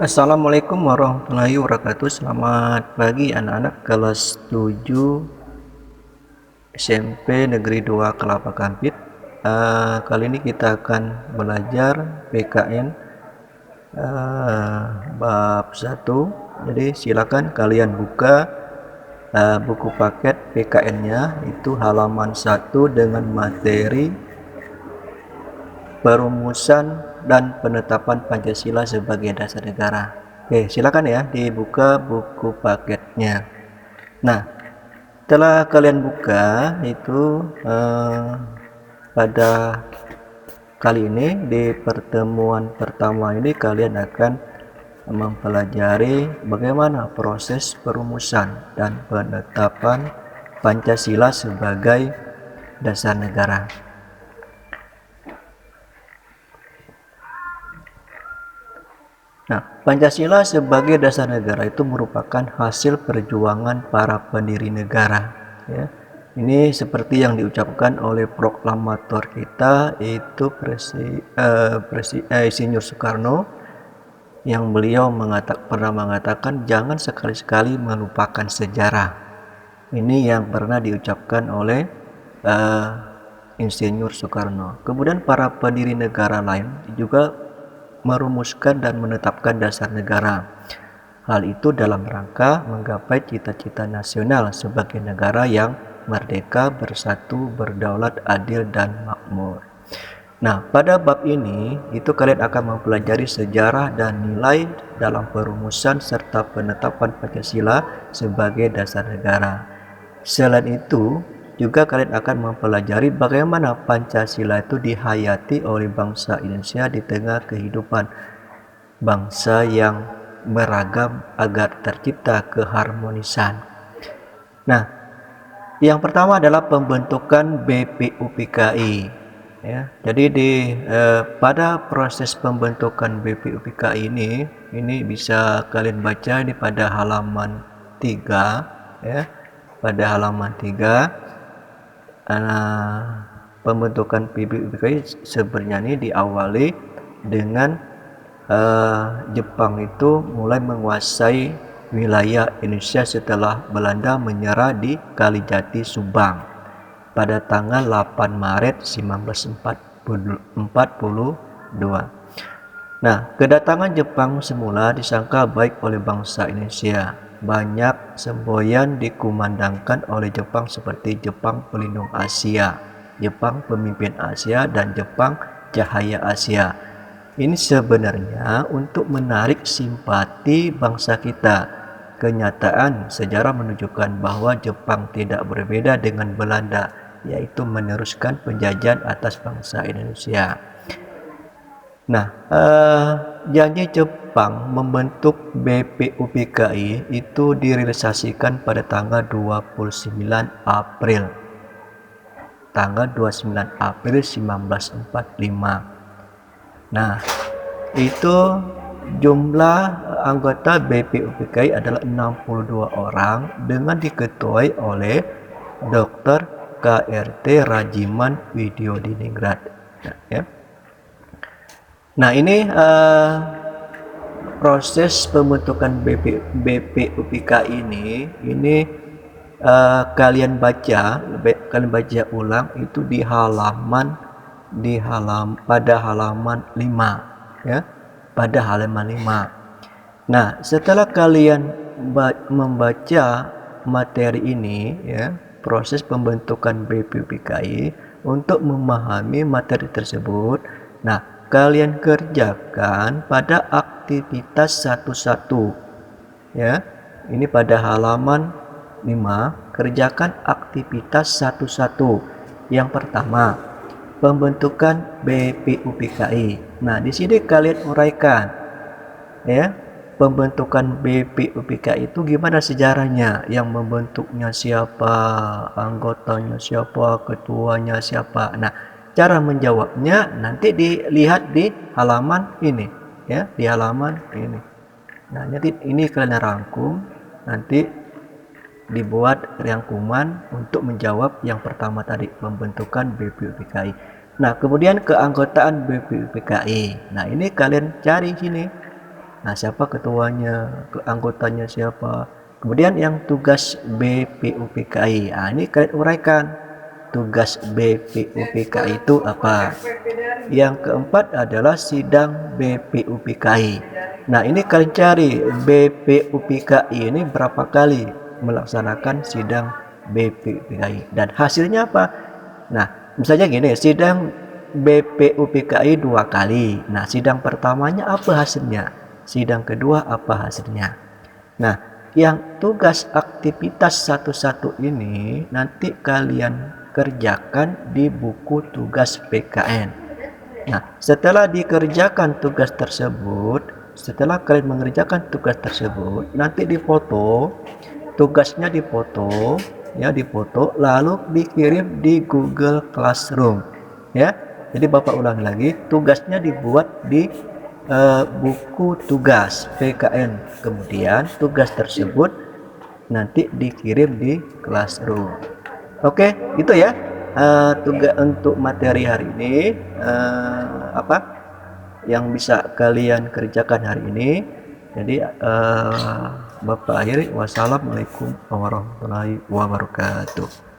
Assalamualaikum warahmatullahi wabarakatuh. Selamat pagi anak-anak kelas 7 SMP Negeri 2 Kelapa Kampit. Kali ini kita akan belajar PKN bab 1. Jadi silakan kalian buka buku paket PKN-nya, itu halaman 1 dengan materi perumusan dan penetapan Pancasila sebagai dasar negara. Oke, silakan ya dibuka buku paketnya. Nah, setelah kalian buka itu pada kali ini di pertemuan pertama ini kalian akan mempelajari bagaimana proses perumusan dan penetapan Pancasila sebagai dasar negara. Nah, Pancasila sebagai dasar negara itu merupakan hasil perjuangan para pendiri negara. Ya. Ini seperti yang diucapkan oleh proklamator kita, yaitu Insinyur Soekarno, yang beliau pernah mengatakan jangan sekali-sekali melupakan sejarah. Ini yang pernah diucapkan oleh Insinyur Soekarno. Kemudian para pendiri negara lain juga merumuskan dan menetapkan dasar negara. Hal itu dalam rangka menggapai cita-cita nasional sebagai negara yang merdeka, bersatu, berdaulat, adil, dan makmur. Nah, pada bab ini itu kalian akan mempelajari sejarah dan nilai dalam perumusan serta penetapan Pancasila sebagai dasar negara. Selain itu, juga kalian akan mempelajari bagaimana Pancasila itu dihayati oleh bangsa Indonesia di tengah kehidupan bangsa yang beragam agar tercipta keharmonisan. Nah, yang pertama adalah pembentukan BPUPKI. Ya, jadi pada proses pembentukan BPUPKI ini bisa kalian baca di pada halaman 3, ya. Pada halaman 3 pembentukan BPUPKI sebenarnya ini diawali dengan Jepang itu mulai menguasai wilayah Indonesia setelah Belanda menyerah di Kalijati, Subang pada tanggal 8 Maret 1942. Nah, kedatangan Jepang semula disangka baik oleh bangsa Indonesia. Banyak semboyan dikumandangkan oleh Jepang seperti Jepang Pelindung Asia, Jepang Pemimpin Asia, dan Jepang Cahaya Asia. Ini sebenarnya untuk menarik simpati bangsa kita. Kenyataan sejarah menunjukkan bahwa Jepang tidak berbeda dengan Belanda, yaitu meneruskan penjajahan atas bangsa Indonesia. Nah, janji Jepang membentuk BPUPKI itu direalisasikan pada tanggal 29 April 1945. Nah, itu jumlah anggota BPUPKI adalah 62 orang dengan diketuai oleh Dr. KRT Rajiman Widyodiningrat. Ya. Nah, ini proses pembentukan BPUPKI ini kalian baca ulang itu pada halaman 5, ya, pada halaman 5. Nah, setelah kalian membaca materi ini, ya, proses pembentukan BPUPKI, untuk memahami materi tersebut, nah, kalian kerjakan pada aktivitas 1-1, ya. Ini pada halaman 5, kerjakan aktivitas 1-1. Yang pertama, pembentukan BPUPKI. Nah, di sini kalian uraikan, ya, pembentukan BPUPKI itu gimana sejarahnya, yang membentuknya siapa, anggotanya siapa, ketuanya siapa. Nah, cara menjawabnya nanti dilihat di halaman ini, ya, di halaman ini. Nah, nanti ini kalian rangkum, nanti dibuat rangkuman untuk menjawab yang pertama tadi, pembentukan BPUPKI. Nah, kemudian keanggotaan BPUPKI. Nah, ini kalian cari sini. Nah, siapa ketuanya, anggotanya siapa. Kemudian yang tugas BPUPKI. Nah, ini kalian uraikan. Tugas BPUPKI itu apa? Yang keempat adalah sidang BPUPKI. Nah, ini kalian cari BPUPKI ini berapa kali melaksanakan sidang BPUPKI dan hasilnya apa? Nah, misalnya gini, sidang BPUPKI 2 kali. Nah, sidang pertamanya apa hasilnya? Sidang kedua apa hasilnya? Nah, yang tugas aktivitas satu-satu ini nanti kalian kerjakan di buku tugas PKN. Nah, setelah dikerjakan tugas tersebut, setelah kalian mengerjakan tugas tersebut, nanti difoto, tugasnya difoto, ya difoto, lalu dikirim di Google Classroom, ya. Jadi Bapak ulangi lagi, tugasnya dibuat di buku tugas PKN, kemudian tugas tersebut nanti dikirim di Classroom. Oke, itu ya tugas untuk materi hari ini, apa yang bisa kalian kerjakan hari ini. Jadi Bapak akhiri, wassalamualaikum warahmatullahi wabarakatuh.